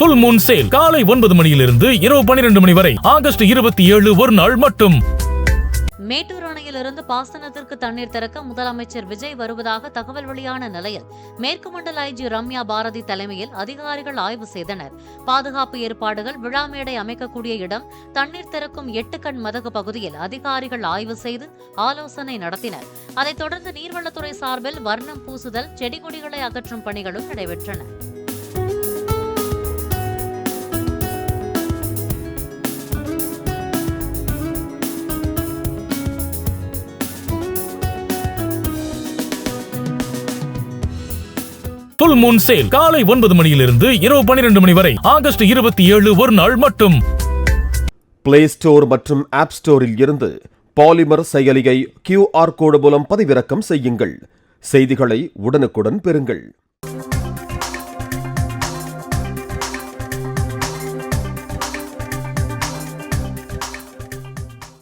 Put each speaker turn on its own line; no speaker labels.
Full Moon sale காலை 9 மணியிலிருந்து இரவு 12 மணி வரை ஆகஸ்ட் 27 ஒரு நாள் மட்டும்.
மேட்டூர் அணையிலிருந்து பாசனத்திற்கு தண்ணீர் திறக்க முதலமைச்சர் விஜய் வருவதாக தகவல் வெளியான நிலையில் மேற்கு மண்டல ஐஜி ரம்யா பாரதி தலைமையில் அதிகாரிகள் ஆய்வு செய்தனர். பாதுகாப்பு ஏற்பாடுகள், விழா மேடை அமைக்கக்கூடிய இடம், தண்ணீர் திறக்கும் 8 கண் மதகு பகுதியில் அதிகாரிகள் ஆய்வு செய்து ஆலோசனை நடத்தினர். அதைத் தொடர்ந்து நீர்வளத்துறை சார்பில் வர்ணம் பூசுதல், செடி கொடிகளை அகற்றும் பணிகளும் நடைபெற்றன.
ஃபுல் மூன் சேல் காலை 9 மணியிலிருந்து இரவு 12 மணி வரை ஆகஸ்ட் 27 ஒரு நாள் மட்டும்.
பிளே ஸ்டோர் மற்றும் ஆப் ஸ்டோரில் இருந்து பாலிமர் செயலியை QR கோடு மூலம் பதிவிறக்கம் செய்யுங்கள். செய்திகளை உடனுக்குடன் பெறுங்கள்.